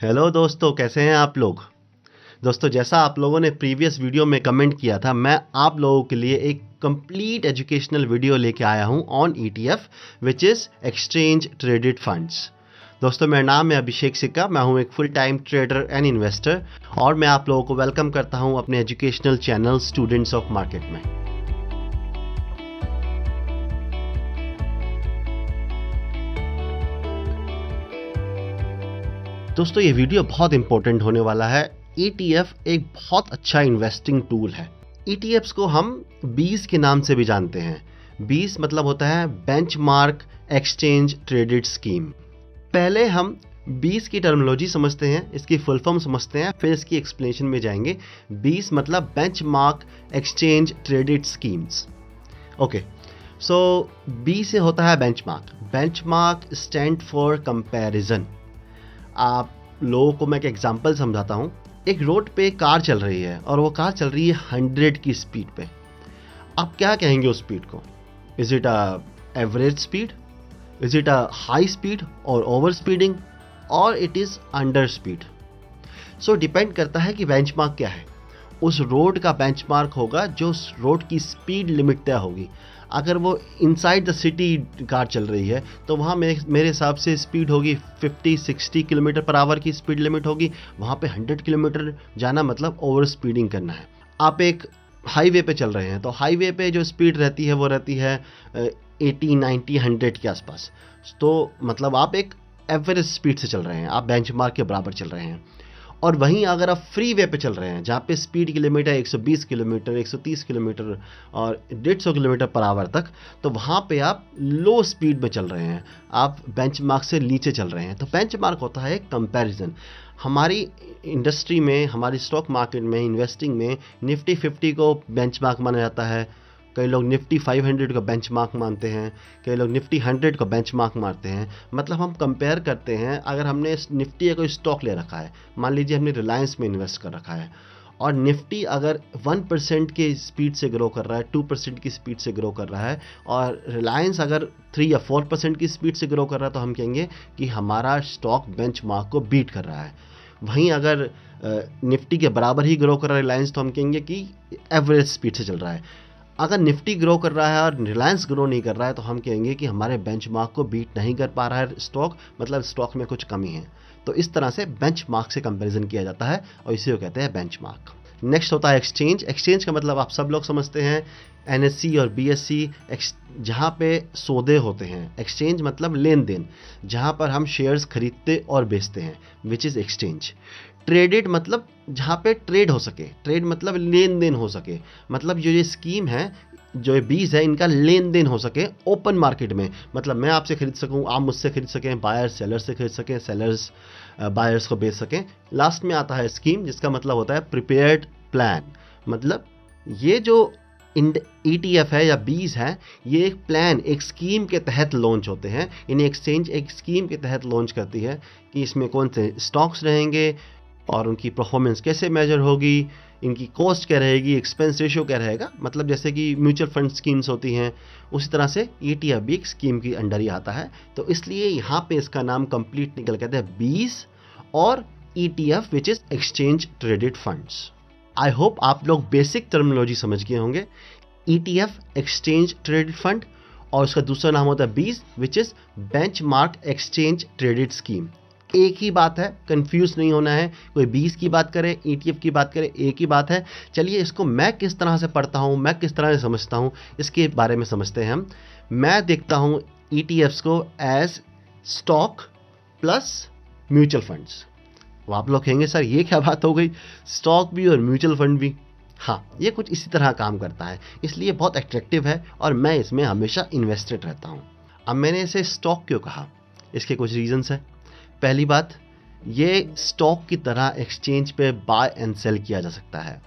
Hello दोस्तों, कैसे हैं आप लोग। दोस्तों, जैसा आप लोगों ने प्रीवियस वीडियो में कमेंट किया था, मैं आप लोगों के लिए एक कंप्लीट एजुकेशनल वीडियो लेके आया हूं on ETF which is exchange traded funds. दोस्तों, मेरा नाम है अभिषेक सिक्का। मैं हूं एक full time trader and investor और मैं आप लोगों को वेलकम करता हूं अपने educational channel students of market में। दोस्तों, ये वीडियो बहुत इंपॉर्टेंट होने वाला है। ईटीएफ एक बहुत अच्छा इन्वेस्टिंग टूल है। ईटीएफ्स को हम बीस के नाम से भी जानते हैं। बीस मतलब होता है बेंचमार्क एक्सचेंज ट्रेडेड स्कीम। पहले हम बीस की टर्मिनोलॉजी समझते हैं, इसकी फुल फॉर्म समझते हैं, फिर इसकी एक्सप्लेनेशन में जाएंगे। बीस मतलब benchmark exchange traded schemes. Okay, so B से होता है benchmark. Benchmark stand for comparison. आप लोगों को मैं एक एग्जांपल समझाता हूँ। एक रोड पे कार चल रही है और वो कार चल रही है 100 की स्पीड पे। आप क्या कहेंगे उस स्पीड को? Is it a average speed, is it a high speed और ओवर स्पीडिंग, और it is under speed? So depend करता है कि बेंचमार्क क्या है। उस रोड का बेंचमार्क होगा जो उस रोड की स्पीड लिमिट तय होगी। अगर वो इनसाइड द सिटी कार चल रही है तो वहाँ मेरे हिसाब से स्पीड होगी 50-60 किलोमीटर पर आवर की स्पीड लिमिट होगी। वहाँ पे 100 किलोमीटर जाना मतलब ओवर स्पीडिंग करना है। आप एक हाईवे पे चल रहे हैं तो हाईवे पे जो स्पीड रहती है वो रहती है 80-90-100 के आसपास। तो मतलब आप एक एवरेज स्पीड से चल रहे हैं, आप बेंचमार्क के बराबर चल रहे हैं। और वहीं अगर आप फ्री वे पे चल रहे हैं जहाँ पे स्पीड की लिमिट है 120 किलोमीटर, 130 किलोमीटर और 150 किलोमीटर पर आवर तक, तो वहाँ पे आप लो स्पीड में चल रहे हैं, आप बेंचमार्क से नीचे चल रहे हैं। तो बेंचमार्क होता है एक कंपैरिजन। हमारी इंडस्ट्री में, हमारी स्टॉक मार्केट में, इन्वेस्टिंग में निफ्टी 50 को बेंचमार्क माना जाता है। कई लोग निफ्टी 500 को बेंचमार्क मानते हैं, कई लोग निफ्टी 100 को बेंचमार्क मानते हैं। मतलब हम कंपेयर करते हैं। अगर हमने निफ्टी का कोई स्टॉक ले रखा है, मान लीजिए हमने रिलायंस में इन्वेस्ट कर रखा है, और निफ्टी अगर 1% की स्पीड से ग्रो कर रहा है, 2% की स्पीड से ग्रो कर रहा है, और रिलायंस अगर 3 या 4% की स्पीड से ग्रो कर रहा है, तो हम कहेंगे कि हमारा स्टॉक बेंचमार्क को बीट कर रहा है। वहीं अगर निफ्टी के बराबर ही ग्रो कर रहा है रिलायंस, तो हम कहेंगे कि एवरेज स्पीड से चल रहा है। अगर निफ्टी ग्रो कर रहा है और रिलायंस ग्रो नहीं कर रहा है, तो हम कहेंगे कि हमारे बेंचमार्क को बीट नहीं कर पा रहा है स्टॉक, मतलब स्टॉक में कुछ कमी है। तो इस तरह से बेंचमार्क से कंपैरिजन किया जाता है और इसी को कहते हैं बेंचमार्क। नेक्स्ट होता है एक्सचेंज। एक्सचेंज का मतलब आप सब लोग समझते हैं, एनएससी और बीएससी, जहाँ पे सौदे होते हैं। एक्सचेंज मतलब लेन देन, जहाँ पर हम शेयर्स खरीदते और बेचते हैं, विच इज़ एक्सचेंज। ट्रेडेड मतलब जहाँ पे ट्रेड हो सके। ट्रेड मतलब लेन देन हो सके, मतलब जो ये स्कीम है, जो ये बीज है, इनका लेन देन हो सके ओपन मार्केट में। मतलब मैं आपसे खरीद सकूं, आप मुझसे खरीद सकें, बायर सेलर से खरीद सकें, सेलर्स बायर्स को बेच सकें। लास्ट में आता है स्कीम, जिसका मतलब होता है प्रिपेयर्ड प्लान। मतलब ये जो ईटीएफ है या बीज है, ये एक प्लान, एक स्कीम के तहत लॉन्च होते हैं। इन्हें एक्सचेंज एक स्कीम के तहत लॉन्च करती है कि इसमें कौन से स्टॉक्स रहेंगे और उनकी परफॉर्मेंस कैसे मेजर होगी, इनकी कॉस्ट क्या रहेगी, एक्सपेंस रेशियो क्या रहेगा। मतलब जैसे कि म्यूचुअल फंड स्कीम्स होती हैं, उसी तरह से ईटीएफ भी एक स्कीम की अंडर ही आता है। तो इसलिए यहाँ पे इसका नाम कंप्लीट निकल कहते हैं बीज और ETF which is exchange traded funds. I hope आप लोग बेसिक टर्मिनोलॉजी समझ गए होंगे। ईटीएफ एक्सचेंज ट्रेडेड फंड, और उसका दूसरा नाम होता है बीज which is benchmark exchange traded scheme. एक ही बात है, कंफ्यूज नहीं होना है। कोई बीस की बात करे, ईटीएफ की बात करे, एक ही बात है। चलिए इसको मैं किस तरह से पढ़ता हूँ, मैं किस तरह से समझता हूँ, इसके बारे में समझते हैं हम। मैं देखता हूँ ईटीएफ्स को as stock plus mutual funds. वो आप लोग कहेंगे सर ये क्या बात हो गई, स्टॉक भी और म्यूचुअल फंड भी। हाँ, ये कुछ इसी तरह काम करता है, इसलिए बहुत अट्रैक्टिव है और मैं इसमें हमेशा इन्वेस्टेड रहता हूँ। अब मैंने इसे स्टॉक क्यों कहा, इसके कुछ रीजंस हैं। पहली बात, ये स्टॉक की तरह एक्सचेंज पे बाय एंड सेल किया जा सकता है।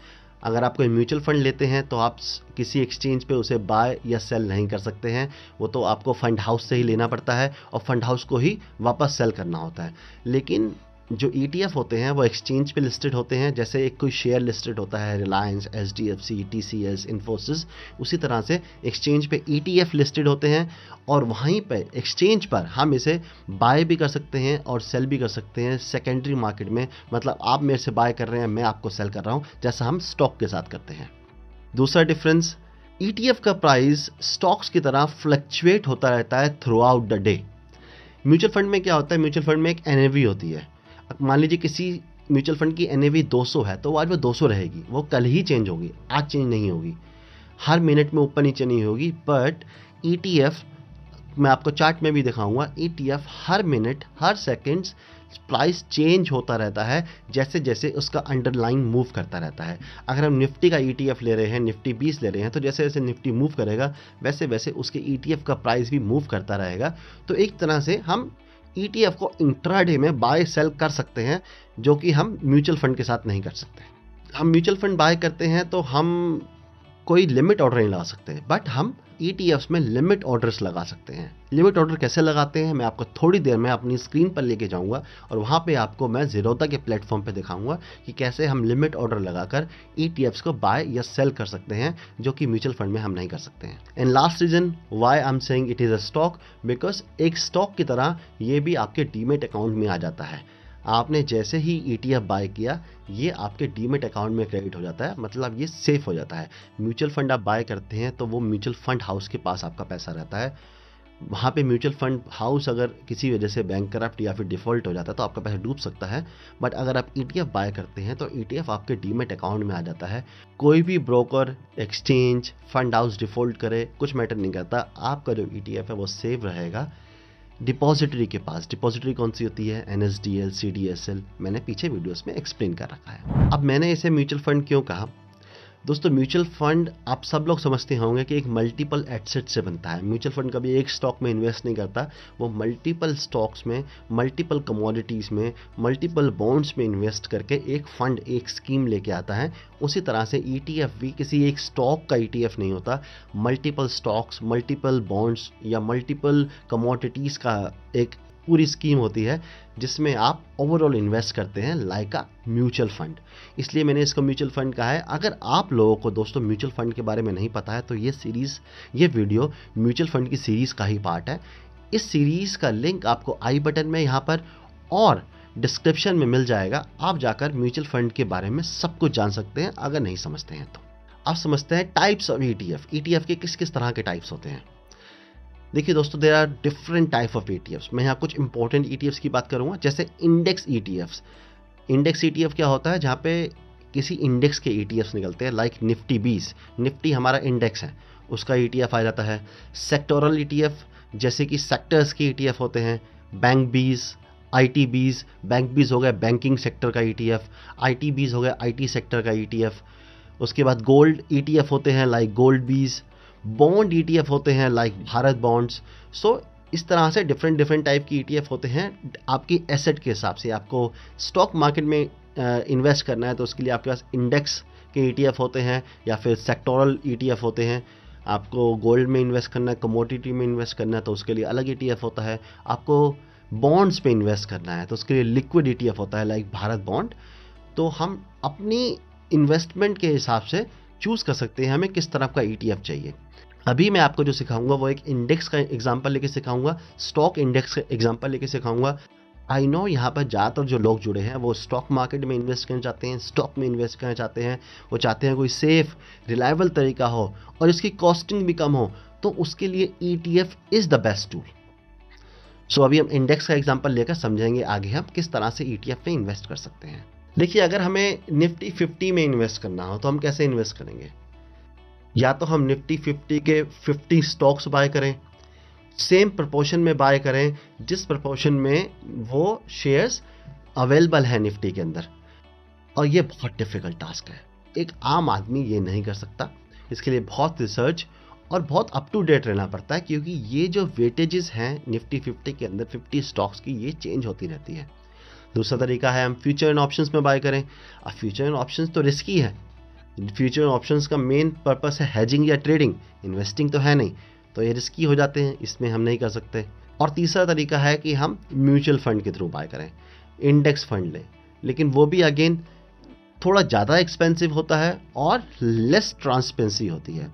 अगर आप कोई म्यूचुअल फंड लेते हैं तो आप किसी एक्सचेंज पे उसे बाय या सेल नहीं कर सकते हैं, वो तो आपको फंड हाउस से ही लेना पड़ता है और फंड हाउस को ही वापस सेल करना होता है। लेकिन जो ETF होते हैं वो एक्सचेंज पे लिस्टेड होते हैं, जैसे एक कोई शेयर लिस्टेड होता है रिलायंस, HDFC, TCS, इन्फोसिस, उसी तरह से एक्सचेंज पे ETF लिस्टेड होते हैं और वहीं पे एक्सचेंज पर हम इसे बाय भी कर सकते हैं और सेल भी कर सकते हैं सेकेंडरी मार्केट में। मतलब आप मेरे से बाय कर रहे हैं, मैं आपको सेल कर रहा हूँ, जैसा हम स्टॉक के साथ करते हैं। दूसरा डिफरेंस, ETF का प्राइस स्टॉक्स की तरह फ्लक्चुएट होता रहता है through out the day. Mutual fund में क्या होता है, म्यूचुअल फंड में एक NAV होती है। अब मान लीजिए किसी म्यूचुअल फंड की NAV 200 है, तो आज वो 200 रहेगी, वो कल ही चेंज होगी, आज चेंज नहीं होगी, हर मिनट में ऊपर नीचे नहीं होगी। बट ETF, मैं आपको चार्ट में भी दिखाऊंगा, ETF हर मिनट हर सेकंड्स प्राइस चेंज होता रहता है, जैसे जैसे उसका अंडरलाइन मूव करता रहता है। अगर हम निफ्टी का ETF ले रहे हैं, निफ्टी 20 ले रहे हैं, तो जैसे जैसे निफ्टी मूव करेगा वैसे वैसे उसके ETF का प्राइस भी मूव करता रहेगा। तो एक तरह से हम ETF को इंट्राडे में बाय सेल कर सकते हैं, जो कि हम म्यूचुअल फंड के साथ नहीं कर सकते। हम म्यूचुअल फंड बाय करते हैं तो हम कोई लिमिट ऑर्डर नहीं लगा सकते, बट हम ETFs में लिमिट ऑर्डर्स लगा सकते हैं। लिमिट ऑर्डर कैसे लगाते हैं मैं आपको थोड़ी देर में अपनी स्क्रीन पर लेके जाऊंगा और वहाँ पे आपको मैं ज़ीरोधा के प्लेटफॉर्म पे दिखाऊंगा कि कैसे हम लिमिट ऑर्डर लगाकर ETFs को बाय या सेल कर सकते हैं, जो कि म्यूचुअल फंड में हम नहीं कर सकते हैं। And last reason why I am saying it is a stock, because एक स्टॉक की तरह ये भी आपके डीमेट अकाउंट में आ जाता है। आपने जैसे ही ETF बाय किया, ये आपके डीमेट अकाउंट में क्रेडिट हो जाता है, मतलब ये सेफ हो जाता है। म्यूचुअल फंड आप बाय करते हैं तो वो म्यूचुअल फंड हाउस के पास आपका पैसा रहता है, वहाँ पे म्यूचुअल फंड हाउस अगर किसी वजह से बैंकरप्ट या फिर डिफ़ॉल्ट हो जाता है तो आपका पैसा डूब सकता है। बट अगर आप ETF बाय करते हैं तो ETF आपके डीमेट अकाउंट में आ जाता है। कोई भी broker, exchange, fund house default करे, कुछ मैटर नहीं करता, आपका जो ETF है वो सेव रहेगा डिपॉजिटरी के पास। डिपॉजिटरी कौन सी होती है, NSDL, CDSL, मैंने पीछे वीडियोस में एक्सप्लेन कर रखा है। अब मैंने इसे म्यूचुअल फंड क्यों कहा, दोस्तों म्यूचुअल फंड आप सब लोग समझते होंगे कि एक मल्टीपल एसेट से बनता है। म्यूचुअल फंड कभी एक स्टॉक में इन्वेस्ट नहीं करता, वो मल्टीपल स्टॉक्स में, मल्टीपल कमोडिटीज़ में, मल्टीपल बॉन्ड्स में इन्वेस्ट करके एक फंड, एक स्कीम लेके आता है। उसी तरह से ETF भी किसी एक स्टॉक का ETF नहीं होता, मल्टीपल स्टॉक्स, मल्टीपल बॉन्ड्स या मल्टीपल कमोडिटीज़ का एक पूरी स्कीम होती है, जिसमें आप ओवरऑल इन्वेस्ट करते हैं लाइक अ म्यूचुअल फंड। इसलिए मैंने इसको म्यूचुअल फंड कहा है। अगर आप लोगों को दोस्तों म्यूचुअल फंड के बारे में नहीं पता है तो ये वीडियो म्यूचुअल फंड की सीरीज़ का ही पार्ट है। इस सीरीज़ का लिंक आपको आई बटन में यहाँ पर और डिस्क्रिप्शन में मिल जाएगा। आप जाकर म्यूचुअल फंड के बारे में सब कुछ जान सकते हैं अगर नहीं समझते हैं तो। अब समझते हैं टाइप्स ऑफ ETF के किस किस तरह के टाइप्स होते हैं। देखिए दोस्तों, there are different type of ETFs। मैं यहाँ कुछ इंपॉर्टेंट ETFs की बात करूँगा, जैसे इंडेक्स ETFs। इंडेक्स ETF क्या होता है, जहाँ पे किसी इंडेक्स के ETFs निकलते हैं, लाइक निफ्टी 20। निफ्टी हमारा इंडेक्स है, उसका ETF आ जाता है। सेक्टोरल ETF, जैसे कि सेक्टर्स के ETF होते हैं। बैंक बीज, IT बीज, बैंक बीज हो गया बैंकिंग सेक्टर का ETF, IT बीज हो गया IT सेक्टर का ETF। उसके बाद गोल्ड ETF होते हैं लाइक गोल्ड बीज। बॉन्ड ETF होते हैं लाइक भारत बॉन्ड्स। सो इस तरह से डिफरेंट टाइप की ETF होते हैं आपकी एसेट के हिसाब से। आपको स्टॉक मार्केट में इन्वेस्ट करना है तो उसके लिए आपके पास इंडेक्स के ETF होते हैं या फिर सेक्टोरल ETF होते हैं। आपको गोल्ड में इन्वेस्ट करना है, कमोडिटी में इन्वेस्ट करना है तो उसके लिए अलग ETF होता है। आपको बॉन्ड्स पे इन्वेस्ट करना है तो उसके लिए लिक्विड ETF होता है लाइक भारत बॉन्ड। तो हम अपनी इन्वेस्टमेंट के हिसाब से चूज़ कर सकते हैं हमें किस तरह का ETF चाहिए। अभी मैं आपको जो सिखाऊंगा वो एक इंडेक्स का एग्जांपल लेके सिखाऊंगा, स्टॉक इंडेक्स का एग्जांपल लेके सिखाऊंगा। आई नो यहाँ पर ज़्यादातर जो लोग जुड़े हैं वो स्टॉक मार्केट में इन्वेस्ट करना चाहते हैं, स्टॉक में इन्वेस्ट करना चाहते हैं। वो चाहते हैं कोई सेफ, रिलायबल तरीका हो और इसकी कॉस्टिंग भी कम हो, तो उसके लिए ETF is the best tool. So अभी हम इंडेक्स का एग्जाम्पल लेकर समझेंगे आगे हम किस तरह से ETF में इन्वेस्ट कर सकते हैं। देखिए, अगर हमें निफ्टी 50 में इन्वेस्ट करना हो तो हम कैसे इन्वेस्ट करेंगे। या तो हम निफ्टी 50 के 50 स्टॉक्स बाय करें, सेम प्रपोर्शन में बाय करें जिस प्रपोर्शन में वो शेयर्स अवेलेबल है निफ्टी के अंदर। और ये बहुत डिफिकल्ट टास्क है, एक आम आदमी ये नहीं कर सकता। इसके लिए बहुत रिसर्च और बहुत अप टू डेट रहना पड़ता है, क्योंकि ये जो वेटेजेस हैं निफ्टी 50 के अंदर 50 स्टॉक्स की, ये चेंज होती रहती है। दूसरा तरीका है हम फ्यूचर एंड ऑप्शंस में बाय करें। अब फ्यूचर एंड ऑप्शंस तो रिस्की है। फ्यूचर एंड ऑप्शंस का मेन पर्पस है हेजिंग या ट्रेडिंग, इन्वेस्टिंग तो है नहीं, तो ये रिस्की हो जाते हैं, इसमें हम नहीं कर सकते। और तीसरा तरीका है कि हम म्यूचुअल फंड के थ्रू बाय करें। इंडेक्स फंड लें, लेकिन वो भी अगेन थोड़ा ज़्यादा एक्सपेंसिव होता है और लेस ट्रांसपेरेंसी होती है।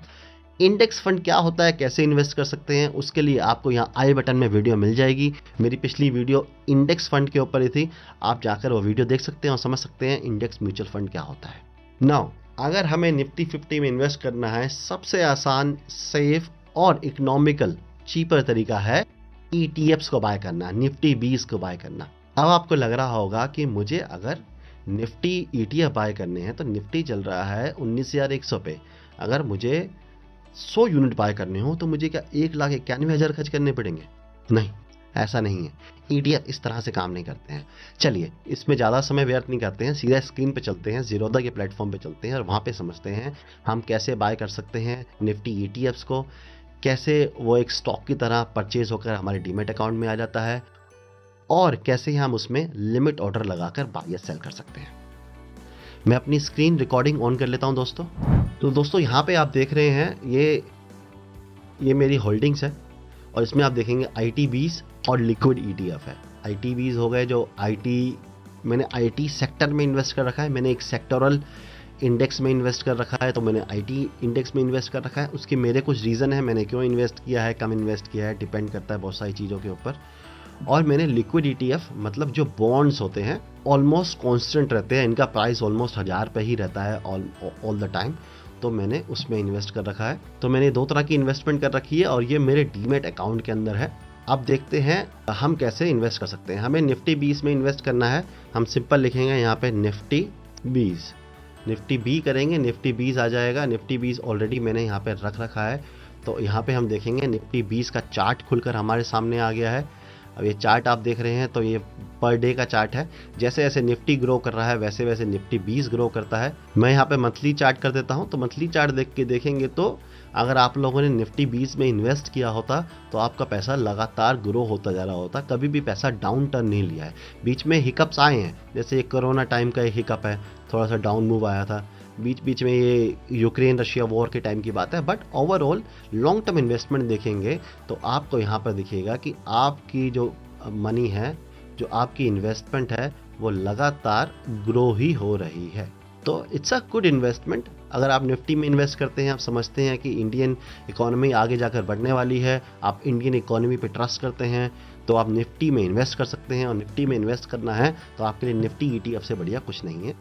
इंडेक्स फंड क्या होता है, कैसे इन्वेस्ट कर सकते हैं, उसके लिए आपको यहाँ आई बटन में वीडियो मिल जाएगी। मेरी पिछली वीडियो इंडेक्स फंड के ऊपर ही थी, आप जाकर वो वीडियो देख सकते हैं और समझ सकते हैं इंडेक्स म्यूचुअल फंड क्या होता है। नाउ अगर हमें निफ्टी 50 में इन्वेस्ट करना है, सबसे आसान, सेफ और इकोनॉमिकल चीपर तरीका है ETFs को बाय करना, निफ्टी 20 को बाय करना। अब आपको लग रहा होगा कि मुझे अगर निफ्टी ETF बाय करने हैं तो निफ्टी चल रहा है 19,100 पे, अगर मुझे 100 यूनिट बाय करने हो तो मुझे क्या 1,91,000 खर्च करने पड़ेंगे? नहीं, ऐसा नहीं है। ETF इस तरह से काम नहीं करते हैं। चलिए इसमें ज़्यादा समय व्यर्थ नहीं करते हैं, सीधा स्क्रीन पे चलते हैं, ज़ीरोधा के प्लेटफॉर्म पे चलते हैं और वहाँ पे समझते हैं हम कैसे बाय कर सकते हैं निफ्टी ETFs को, कैसे वो एक स्टॉक की तरह परचेज होकर हमारे डीमेट अकाउंट में आ जाता है और कैसे हम उसमें लिमिट ऑर्डर लगाकर बाय या सेल कर सकते हैं। मैं अपनी स्क्रीन रिकॉर्डिंग ऑन कर लेता हूं दोस्तों। तो दोस्तों यहाँ पे आप देख रहे हैं ये मेरी होल्डिंग्स है और इसमें आप देखेंगे IT20 और लिक्विड ETF है। IT20 हो गए जो मैंने IT सेक्टर में इन्वेस्ट कर रखा है, मैंने एक सेक्टोरल इंडेक्स में इन्वेस्ट कर रखा है, तो मैंने IT इंडेक्स में इन्वेस्ट कर रखा है। उसके मेरे कुछ रीज़न है, मैंने क्यों इन्वेस्ट किया है, कम इन्वेस्ट किया है, डिपेंड करता है बहुत सारी चीज़ों के ऊपर। और मैंने लिक्विड ETF मतलब जो बॉन्ड्स होते हैं ऑलमोस्ट कांस्टेंट रहते हैं, इनका प्राइस ऑलमोस्ट 1000 पे ही रहता है ऑल द टाइम, तो मैंने उसमें इन्वेस्ट कर रखा है। तो मैंने 2 तरह की इन्वेस्टमेंट कर रखी है और ये मेरे डीमेट अकाउंट के अंदर है। अब देखते हैं हम कैसे इन्वेस्ट कर सकते हैं। हमें निफ्टी 20 में इन्वेस्ट करना है, हम सिंपल लिखेंगे यहाँ पे निफ्टी 20, निफ्टी बी करेंगे, निफ्टी 20 आ जाएगा। निफ्टी 20 ऑलरेडी मैंने यहाँ पे रख रखा है, तो यहाँ पे हम देखेंगे निफ्टी 20 का चार्ट खुलकर हमारे सामने आ गया है। अब ये चार्ट आप देख रहे हैं तो ये पर डे का चार्ट है, जैसे जैसे निफ्टी ग्रो कर रहा है वैसे वैसे निफ्टी 20 ग्रो करता है। मैं यहाँ पे मंथली चार्ट कर देता हूँ, तो मंथली चार्ट देख के देखेंगे तो अगर आप लोगों ने निफ्टी 20 में इन्वेस्ट किया होता तो आपका पैसा लगातार ग्रो होता जा रहा होता, कभी भी पैसा डाउन टर्न नहीं लिया है। बीच में हिकअप्स आए हैं, जैसे ये कोरोना टाइम का एक हिकअप है, थोड़ा सा डाउन मूव आया था, बीच बीच में ये यूक्रेन रशिया वॉर के टाइम की बात है। But overall long term investment देखेंगे तो आपको यहाँ पर दिखेगा कि आपकी जो मनी है, जो आपकी इन्वेस्टमेंट है, वो लगातार ग्रो ही हो रही है। तो इट्स अ गुड इन्वेस्टमेंट। अगर आप निफ्टी में इन्वेस्ट करते हैं, आप समझते हैं कि इंडियन इकोनॉमी आगे जाकर बढ़ने वाली है, आप इंडियन इकोनॉमी पे ट्रस्ट करते हैं, तो आप निफ्टी में इन्वेस्ट कर सकते हैं। और निफ्टी में इन्वेस्ट करना है तो आपके लिए निफ्टी ETF से बढ़िया कुछ नहीं है।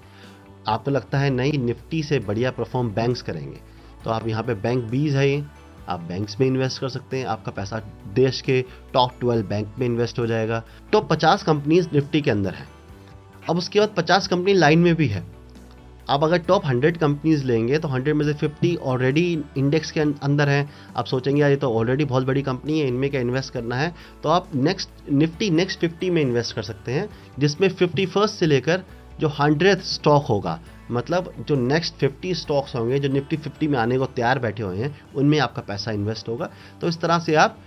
आपको लगता है नहीं निफ्टी से बढ़िया परफॉर्म बैंक्स करेंगे, तो आप यहाँ पे बैंक 20 है, ये आप बैंक्स में इन्वेस्ट कर सकते हैं। आपका पैसा देश के टॉप 12 बैंक में इन्वेस्ट हो जाएगा। टॉप 50 कंपनीज निफ्टी के अंदर है। अब उसके बाद 50 कंपनी लाइन में भी है। आप अगर टॉप 100 कंपनीज लेंगे तो 100 में से 50 ऑलरेडी इंडेक्स के अंदर है। आप सोचेंगे यार ये तो ऑलरेडी बहुत बड़ी कंपनी है, इनमें क्या इन्वेस्ट करना है, तो आप निफ्टी नेक्स्ट 50 में इन्वेस्ट कर सकते हैं, जिसमें 51st से लेकर जो 100th स्टॉक होगा, मतलब जो नेक्स्ट 50 स्टॉक्स होंगे जो निफ्टी 50 में आने को तैयार बैठे हुए हैं, उनमें आपका पैसा इन्वेस्ट होगा। तो इस तरह से आप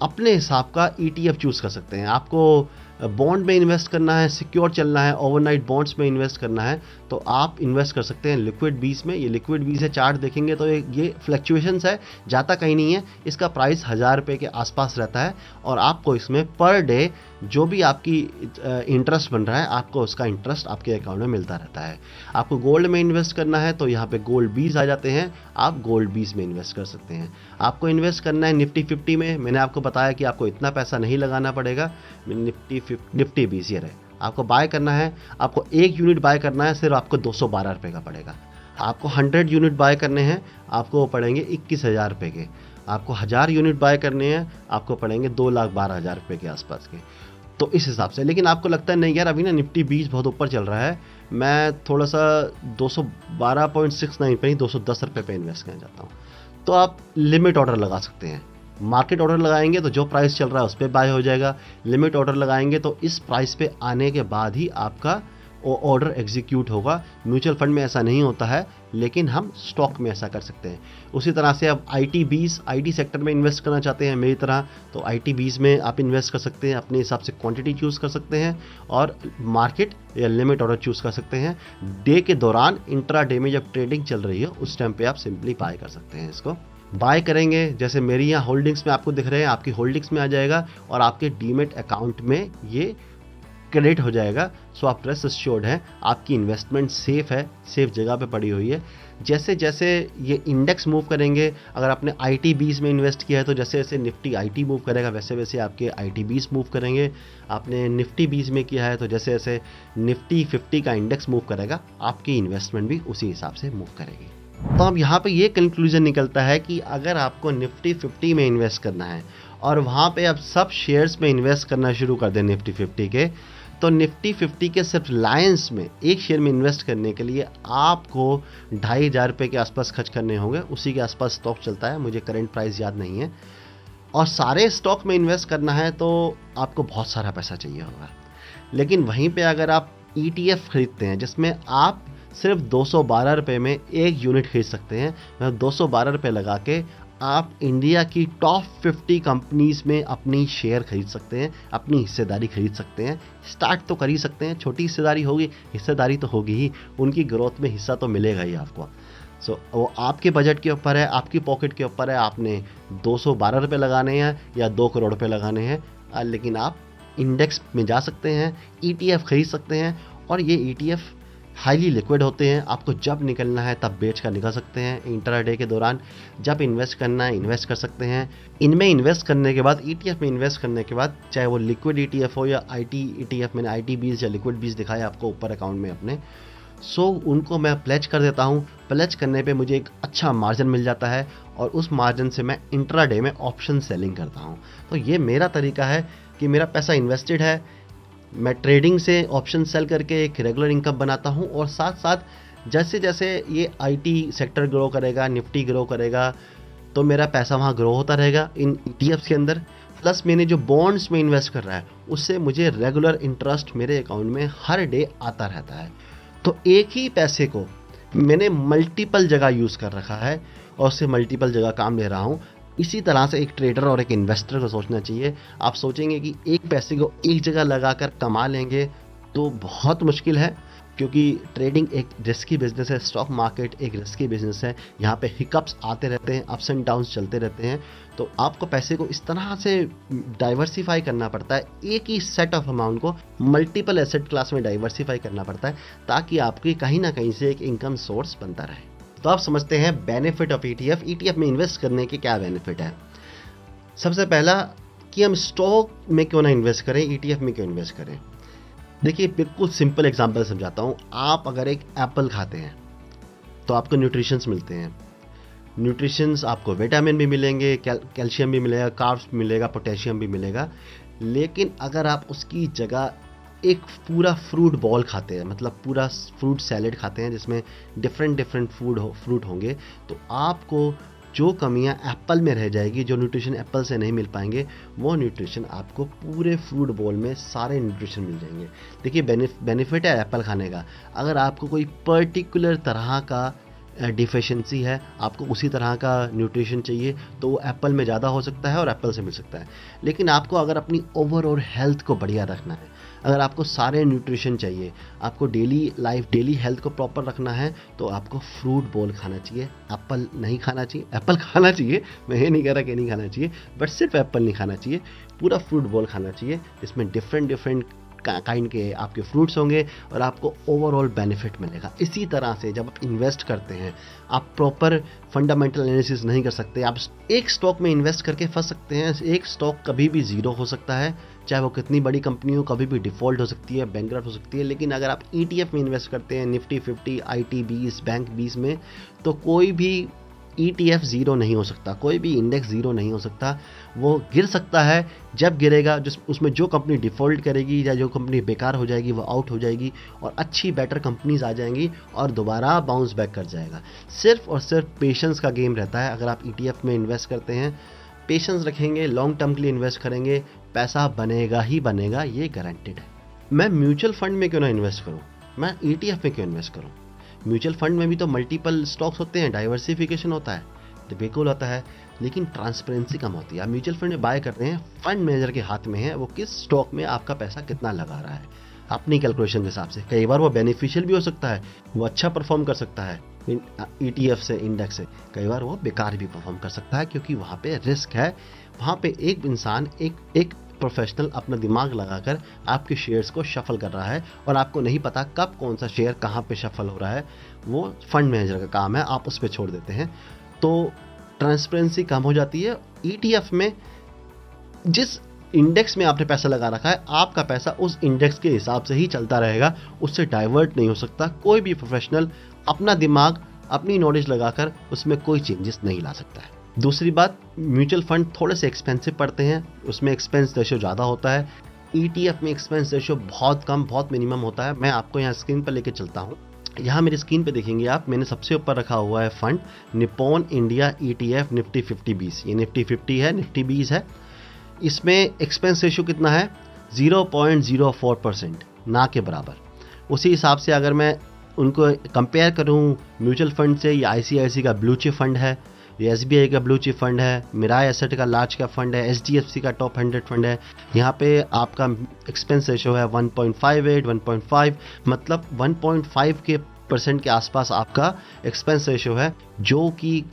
अपने हिसाब का ETF चूज़ कर सकते हैं। आपको बॉन्ड में इन्वेस्ट करना है, सिक्योर चलना है, ओवरनाइट बॉन्ड्स में इन्वेस्ट करना है, तो आप इन्वेस्ट कर सकते हैं लिक्विड 20 में। ये लिक्विड 20 है, चार्ट देखेंगे तो ये फ्लक्चुएशंस है, जाता कहीं नहीं है। इसका प्राइस 1000 रुपये के आसपास रहता है और आपको इसमें पर डे जो भी आपकी इंटरेस्ट बन रहा है, आपको उसका इंटरेस्ट आपके अकाउंट में मिलता रहता है। आपको गोल्ड में इन्वेस्ट करना है तो यहाँ पे गोल्ड 20 आ जाते हैं, आप गोल्ड 20 में इन्वेस्ट कर सकते हैं। आपको इन्वेस्ट करना है निफ्टी 50 में, मैंने आपको बताया कि आपको इतना पैसा नहीं लगाना पड़ेगा। निफ्टी 20 ये रहे, आपको बाय करना है, आपको 1 यूनिट बाय करना है, सिर्फ आपको 212 रुपये का पड़ेगा। आपको 100 यूनिट बाय करने हैं, आपको पड़ेंगे 21,000 रुपये के। आपको 1000 यूनिट बाय करने हैं, आपको पड़ेंगे 2,12,000 रुपये के आसपास के। तो इस हिसाब से, लेकिन आपको लगता है नहीं यार अभी ना निफ्टी 20 बहुत ऊपर चल रहा है, मैं थोड़ा सा 212.69 पे ही 210 रुपये पे इन्वेस्ट करना चाहता हूँ, तो आप लिमिट ऑर्डर लगा सकते हैं। मार्केट ऑर्डर लगाएंगे तो जो प्राइस चल रहा है उस पर बाय हो जाएगा। लिमिट ऑर्डर लगाएंगे तो इस प्राइस पे आने के बाद ही आपका ऑर्डर एग्जीक्यूट होगा। म्यूचुअल फंड में ऐसा नहीं होता है, लेकिन हम स्टॉक में ऐसा कर सकते हैं। उसी तरह से आप IT सेक्टर में इन्वेस्ट करना चाहते हैं मेरी तरह, तो IT20 में आप इन्वेस्ट कर सकते हैं, अपने हिसाब से क्वांटिटी चूज़ कर सकते हैं और मार्केट या लिमिट ऑर्डर चूज़ कर सकते हैं। डे के दौरान इंट्राडे में जब ट्रेडिंग चल रही है उस टाइम पे आप सिंपली बाय कर सकते हैं। इसको बाय करेंगे, जैसे मेरी यहाँ होल्डिंग्स में आपको दिख रहे हैं, आपकी होल्डिंग्स में आ जाएगा और आपके डीमेट अकाउंट में ये क्रेडिट हो जाएगा। सो आप रेस्ट एश्योर्ड हैं, आपकी इन्वेस्टमेंट सेफ है, सेफ जगह पे पड़ी हुई है। जैसे जैसे ये इंडेक्स मूव करेंगे, अगर आपने IT 20 में इन्वेस्ट किया है तो जैसे जैसे निफ्टी IT मूव करेगा वैसे वैसे आपके IT 20 मूव करेंगे। आपने निफ्टी 20 में किया है तो जैसे जैसे निफ्टी 50 का इंडेक्स मूव करेगा, आपकी इन्वेस्टमेंट भी उसी हिसाब से मूव करेगी। तो अब यहाँ पे ये कंक्लूजन निकलता है कि अगर आपको निफ्टी 50 में इन्वेस्ट करना है और वहाँ पे आप सब शेयर्स में इन्वेस्ट करना शुरू कर दें निफ्टी 50 के, तो निफ्टी 50 के सिर्फ रिलायंस में एक शेयर में इन्वेस्ट करने के लिए आपको 2,500 रुपये के आसपास खर्च करने होंगे। उसी के आसपास स्टॉक चलता है, मुझे करंट प्राइस याद नहीं है। और सारे स्टॉक में इन्वेस्ट करना है तो आपको बहुत सारा पैसा चाहिए होगा। लेकिन वहीं पे अगर आप ETF खरीदते हैं जिसमें आप सिर्फ 212 रुपये में एक यूनिट खरीद सकते हैं, मतलब 212 रुपये लगा के आप इंडिया की टॉप 50 कंपनीज में अपनी शेयर खरीद सकते हैं, अपनी हिस्सेदारी खरीद सकते हैं। स्टार्ट तो कर ही सकते हैं, छोटी हिस्सेदारी होगी, हिस्सेदारी तो होगी ही, उनकी ग्रोथ में हिस्सा तो मिलेगा ही आपको। सो वो आपके बजट के ऊपर है, आपकी पॉकेट के ऊपर है, आपने 212 रुपये लगाने हैं या 2 करोड़ रुपये लगाने हैं। लेकिन आप इंडेक्स में जा सकते हैं, ETF खरीद सकते हैं, और ये ETF हाईली लिक्विड होते हैं। आपको जब निकलना है तब बेच कर निकल सकते हैं। इंट्राडे के दौरान जब इन्वेस्ट करना है इन्वेस्ट कर सकते हैं। इनमें इन्वेस्ट करने के बाद, ETF में इन्वेस्ट करने के बाद, चाहे वो लिक्विड ETF हो या IT ETF, मैंने IT 20 या लिक्विड 20 दिखाया आपको ऊपर अकाउंट में अपने, सो उनको मैं प्लेज कर देता हूँ। प्लेज करने पे मुझे एक अच्छा मार्जिन मिल जाता है और उस मार्जिन से मैं इंट्राडे में ऑप्शन सेलिंग करता हूँ। तो ये मेरा तरीका है कि मेरा पैसा इन्वेस्टेड है, मैं ट्रेडिंग से ऑप्शन सेल करके एक रेगुलर इनकम बनाता हूँ, और साथ साथ जैसे जैसे ये IT सेक्टर ग्रो करेगा, निफ्टी ग्रो करेगा, तो मेरा पैसा वहाँ ग्रो होता रहेगा इन ETFs के अंदर। प्लस मैंने जो बॉन्ड्स में इन्वेस्ट कर रहा है उससे मुझे रेगुलर इंटरेस्ट मेरे अकाउंट में हर डे आता रहता है। तो एक ही पैसे को मैंने मल्टीपल जगह यूज़ कर रखा है और उससे मल्टीपल जगह काम ले रहा हूँ। इसी तरह से एक ट्रेडर और एक इन्वेस्टर को सोचना चाहिए। आप सोचेंगे कि एक पैसे को एक जगह लगाकर कमा लेंगे तो बहुत मुश्किल है, क्योंकि ट्रेडिंग एक रिस्की बिजनेस है, स्टॉक मार्केट एक रिस्की बिजनेस है। यहाँ पे हिकअप्स आते रहते हैं, अप्स एंड डाउन्स चलते रहते हैं। तो आपको पैसे को इस तरह से डाइवर्सिफाई करना पड़ता है, एक ही सेट ऑफ अमाउंट को मल्टीपल एसेट क्लास में डाइवर्सिफाई करना पड़ता है, ताकि आपकी कहीं ना कहीं से एक इनकम सोर्स बनता रहे। तो आप समझते हैं बेनिफिट ऑफ ETF। ETF में इन्वेस्ट करने के क्या बेनिफिट है। सबसे पहला कि हम स्टॉक में क्यों ना इन्वेस्ट करें, ETF में क्यों इन्वेस्ट करें। देखिए, बिल्कुल सिंपल एग्जांपल समझाता हूँ। आप अगर एक एप्पल खाते हैं तो आपको न्यूट्रिशंस मिलते हैं। न्यूट्रिशंस आपको विटामिन भी मिलेंगे, कैल्शियम भी मिलेगा, कार्ब्स भी मिलेगा, पोटेशियम भी मिलेगा। लेकिन अगर आप उसकी जगह एक पूरा फ्रूट बॉल खाते हैं, मतलब पूरा फ्रूट सैलेड खाते हैं जिसमें डिफरेंट फ्रूट होंगे, तो आपको जो कमियां एप्पल में रह जाएगी, जो न्यूट्रिशन एप्पल से नहीं मिल पाएंगे, वो न्यूट्रिशन आपको पूरे फ्रूट बॉल में सारे न्यूट्रिशन मिल जाएंगे। देखिए, बेनिफिट है एप्पल खाने का। अगर आपको कोई पर्टिकुलर तरह का डिफिशिएंसी है, आपको उसी तरह का न्यूट्रिशन चाहिए, तो वो एप्पल में ज़्यादा हो सकता है और एप्पल से मिल सकता है। लेकिन आपको अगर अपनी ओवरऑल हेल्थ को बढ़िया रखना है, अगर आपको सारे न्यूट्रिशन चाहिए, आपको डेली हेल्थ को प्रॉपर रखना है, तो आपको फ्रूट बॉल खाना चाहिए, एप्पल नहीं खाना चाहिए। एप्पल खाना चाहिए, मैं ये नहीं कह रहा कि नहीं खाना चाहिए, बट सिर्फ एप्पल नहीं खाना चाहिए, पूरा फ्रूट बॉल खाना चाहिए, जिसमें डिफरेंट काइंड के आपके फ्रूट्स होंगे और आपको ओवरऑल बेनिफिट मिलेगा। इसी तरह से जब आप इन्वेस्ट करते हैं, आप प्रॉपर फंडामेंटल एनालिसिस नहीं कर सकते, आप एक स्टॉक में इन्वेस्ट करके फंस सकते हैं। एक स्टॉक कभी भी जीरो हो सकता है, चाहे वो कितनी बड़ी कंपनी हो, कभी भी डिफ़ॉल्ट हो सकती है, बैंकरप्ट हो सकती है। लेकिन अगर आप ETF में इन्वेस्ट करते हैं, निफ्टी 50, IT 20, बैंक 20 में, तो कोई भी ETF ज़ीरो नहीं हो सकता, कोई भी इंडेक्स ज़ीरो नहीं हो सकता। वो गिर सकता है, जब गिरेगा उसमें जो कंपनी डिफ़ॉल्ट करेगी या जो कंपनी बेकार हो जाएगी वो आउट हो जाएगी और अच्छी बेटर कंपनीज आ जाएंगी और दोबारा बाउंस बैक कर जाएगा। सिर्फ और सिर्फ पेशेंस का गेम रहता है। अगर आप ETF में इन्वेस्ट करते हैं, पेशेंस रखेंगे, लॉन्ग टर्म के लिए इन्वेस्ट करेंगे, पैसा बनेगा ही बनेगा, ये गारंटेड है। मैं म्यूचुअल फंड में क्यों ना इन्वेस्ट करूँ, मैं ETF में क्यों इन्वेस्ट करूँ। म्यूचुअल फंड में भी तो मल्टीपल स्टॉक्स होते हैं, डाइवर्सिफिकेशन होता है, तो बिल्कुल होता है, लेकिन ट्रांसपेरेंसी कम होती है। आप म्यूचुअल फंड में बाय कर रहे हैं, फंड मैनेजर के हाथ में है वो किस स्टॉक में आपका पैसा कितना लगा रहा है, अपनी कैलकुलेशन के हिसाब से। कई बार वो बेनिफिशियल भी हो सकता है, वो अच्छा परफॉर्म कर सकता है ETF से, इंडेक्स से। कई बार वो बेकार भी परफॉर्म कर सकता है, क्योंकि वहाँ पे रिस्क है। वहाँ पे एक इंसान एक प्रोफेशनल अपना दिमाग लगाकर आपके शेयर्स को शफल कर रहा है और आपको नहीं पता कब कौन सा शेयर कहाँ पे शफल हो रहा है, वो फंड मैनेजर का काम है, आप उस पर छोड़ देते हैं, तो ट्रांसपेरेंसी कम हो जाती है। ETF में जिस इंडेक्स में आपने पैसा लगा रखा है, आपका पैसा उस इंडेक्स के हिसाब से ही चलता रहेगा, उससे डाइवर्ट नहीं हो सकता। कोई भी प्रोफेशनल अपना दिमाग, अपनी नॉलेज लगाकर उसमें कोई चेंजेस नहीं ला सकता है। दूसरी बात, म्यूचुअल फंड थोड़े से एक्सपेंसिव पड़ते हैं, उसमें एक्सपेंस रेशियो ज़्यादा होता है। ETF में एक्सपेंस रेशियो बहुत कम, बहुत मिनिमम होता है। मैं आपको यहाँ स्क्रीन पर लेके चलता हूँ। यहाँ मेरी स्क्रीन पे देखेंगे आप, मैंने सबसे ऊपर रखा हुआ है fund Nippon India ETF Nifty 50-20। ये निफ्टी 50 है, निफ्टी 20 है। इसमें एक्सपेंस रेशियो कितना है? 0.04%, ना के बराबर। उसी हिसाब से अगर मैं उनको कंपेयर करूं म्यूचुअल फंड से, ये ICICI का ब्लू चिप फंड है, ये SBI का ब्लू चिप फंड है, मिराय एसेट का लार्ज कैप फंड है, HDFC का टॉप 100 फंड है। यहाँ पे आपका एक्सपेंस रेशियो है 1.58, 1.5, मतलब 1.5% के आसपास आपका एक्सपेंस रेशियो है, जो कि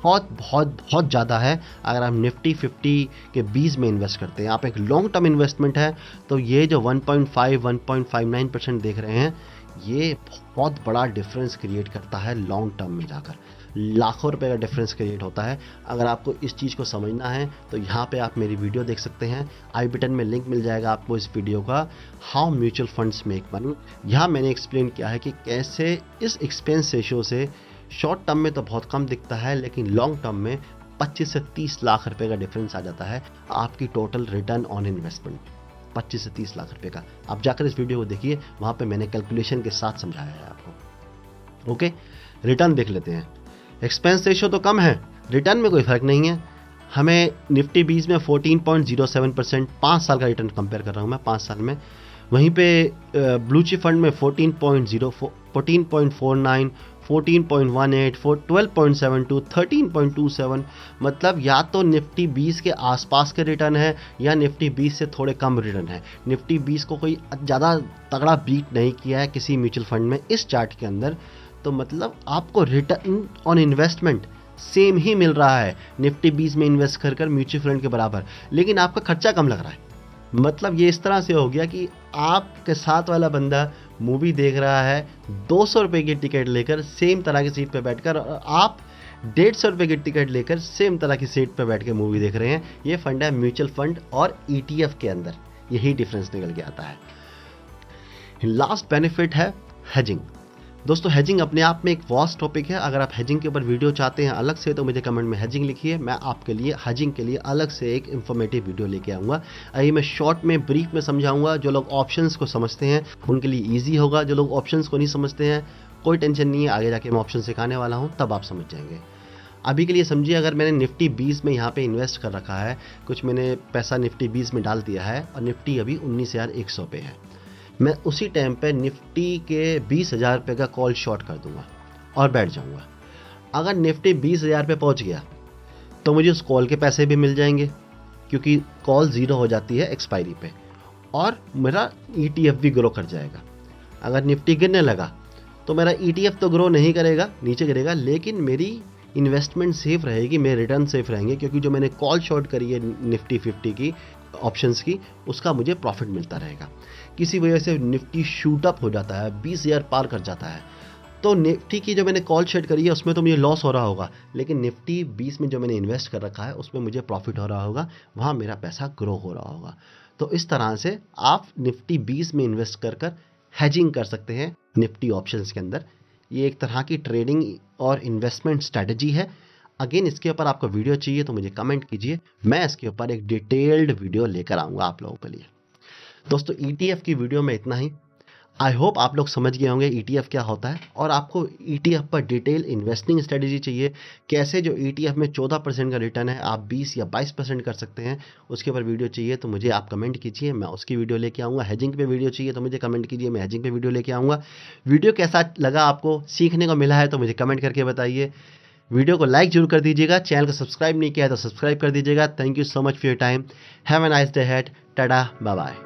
बहुत बहुत बहुत ज़्यादा है। अगर आप निफ्टी 50 के 20 में इन्वेस्ट करते हैं, आप एक लॉन्ग टर्म इन्वेस्टमेंट है, तो ये जो 1.5-1.59% देख रहे हैं, ये बहुत बड़ा डिफरेंस क्रिएट करता है लॉन्ग टर्म में जाकर। लाखों रुपए का डिफरेंस क्रिएट होता है। अगर आपको इस चीज़ को समझना है तो यहाँ पे आप मेरी वीडियो देख सकते हैं, आई बटन में लिंक मिल जाएगा आपको इस वीडियो का, how mutual funds make money. यहाँ मैंने एक्सप्लेन किया है कि कैसे इस एक्सपेंस रेशियो से शॉर्ट टर्म में तो बहुत कम दिखता है, लेकिन लॉन्ग टर्म में 25 से 30 लाख रुपए का डिफरेंस आ जाता है आपकी टोटल रिटर्न ऑन इन्वेस्टमेंट, 25 से 30 लाख रुपए का। आप जाकर इस वीडियो को देखिए, वहाँ पे मैंने कैलकुलेशन के साथ समझाया है आपको। ओके, रिटर्न देख लेते हैं। एक्सपेंस रेशियो तो कम है, रिटर्न में कोई फर्क नहीं है। हमें निफ्टी 20 में 14.07%, 5 साल का रिटर्न कंपेयर कर रहा हूँ मैं, 5 साल में। वहीं पे ब्लू चिप फंड में 14.04, 14.49, 14.18, 12.72, 13.27, मतलब या तो निफ्टी 20 के आसपास के रिटर्न है या निफ्टी 20 से थोड़े कम रिटर्न है। निफ्टी 20 को कोई ज़्यादा तगड़ा बीट नहीं किया है किसी म्यूचुअल फंड में इस चार्ट के अंदर, तो मतलब आपको रिटर्न ऑन इन्वेस्टमेंट सेम ही मिल रहा है निफ्टी 20 में इन्वेस्ट कर म्यूचुअल फंड के बराबर, लेकिन आपका खर्चा कम लग रहा है। मतलब ये इस तरह से हो गया कि आपके साथ वाला बंदा मूवी देख रहा है 200 रुपये की टिकट लेकर सेम तरह की सीट पर बैठकर, और आप 150 रुपये की टिकट लेकर सेम तरह की सीट पर बैठ के मूवी देख रहे हैं। ये फंड है म्यूचुअल फंड और ETF के अंदर, यही डिफरेंस निकल के आता है। लास्ट बेनिफिट है हेजिंग। दोस्तों, हेजिंग अपने आप में एक वास्ट टॉपिक है। अगर आप हेजिंग के ऊपर वीडियो चाहते हैं अलग से, तो मुझे कमेंट में हेजिंग लिखिए, मैं आपके लिए हेजिंग के लिए अलग से एक इन्फॉर्मेटिव वीडियो लेके आऊँगा। अभी मैं शॉर्ट में ब्रीफ में समझाऊंगा। जो लोग ऑप्शंस को समझते हैं उनके लिए ईजी होगा, जो लोग ऑप्शंस को नहीं समझते हैं कोई टेंशन नहीं है, आगे जाके मैं ऑप्शन सिखाने वाला हूँ, तब आप समझ जाएंगे। अभी के लिए समझिए, अगर मैंने निफ्टी 20 में यहाँ पे इन्वेस्ट कर रखा है, कुछ मैंने पैसा निफ्टी 20 में डाल दिया है और निफ्टी अभी 19,100 पे है, मैं उसी टाइम पे निफ्टी के 20,000 रुपये का कॉल शॉर्ट कर दूंगा और बैठ जाऊंगा। अगर निफ्टी 20,000 पे पहुंच गया तो मुझे उस कॉल के पैसे भी मिल जाएंगे, क्योंकि कॉल ज़ीरो हो जाती है एक्सपायरी पे, और मेरा ETF भी ग्रो कर जाएगा। अगर निफ्टी गिरने लगा तो मेरा ETF तो ग्रो नहीं करेगा, नीचे गिरेगा, लेकिन मेरी इन्वेस्टमेंट सेफ रहेगी, मेरे रिटर्न सेफ रहेंगे, क्योंकि जो मैंने कॉल शॉर्ट करी है निफ्टी 50 की ऑप्शंस की, उसका मुझे प्रॉफिट मिलता रहेगा। किसी वजह से निफ्टी शूट अप हो जाता है, 20,000 पार कर जाता है, तो निफ्टी की जो मैंने कॉल शॉर्ट करी है उसमें तो मुझे लॉस हो रहा होगा, लेकिन निफ्टी 20 में जो मैंने इन्वेस्ट कर रखा है उसमें मुझे प्रॉफिट हो रहा होगा, वहाँ मेरा पैसा ग्रो हो रहा होगा। तो इस तरह से आप निफ्टी 20 में इन्वेस्ट कर हेजिंग कर सकते हैं निफ्टी ऑप्शंस के अंदर। ये एक तरह की ट्रेडिंग और इन्वेस्टमेंट स्ट्रैटेजी है। अगेन, इसके ऊपर आपको वीडियो चाहिए तो मुझे कमेंट कीजिए, मैं इसके ऊपर एक डिटेल्ड वीडियो लेकर आऊँगा आप लोगों के लिए। दोस्तों, ETF की वीडियो में इतना ही। आई होप आप लोग समझ गए होंगे ETF क्या होता है, और आपको ETF पर डिटेल इन्वेस्टिंग स्ट्रेटजी चाहिए, कैसे जो ETF में 14% का रिटर्न है आप 20 या 22% कर सकते हैं, उसके ऊपर वीडियो चाहिए तो मुझे आप कमेंट कीजिए, मैं उसकी वीडियो लेके आऊँगा। हेजिंग पे वीडियो चाहिए तो मुझे कमेंट कीजिए, मैं हेजिंग पे वीडियो लेके आऊँगा। वीडियो कैसा लगा, आपको सीखने को मिला है तो मुझे कमेंट करके बताइए। वीडियो को लाइक जरूर कर दीजिएगा, चैनल को सब्सक्राइब नहीं किया है तो सब्सक्राइब कर दीजिएगा। Thank you so much for your time. Have a nice day हेड। Tata, bye bye.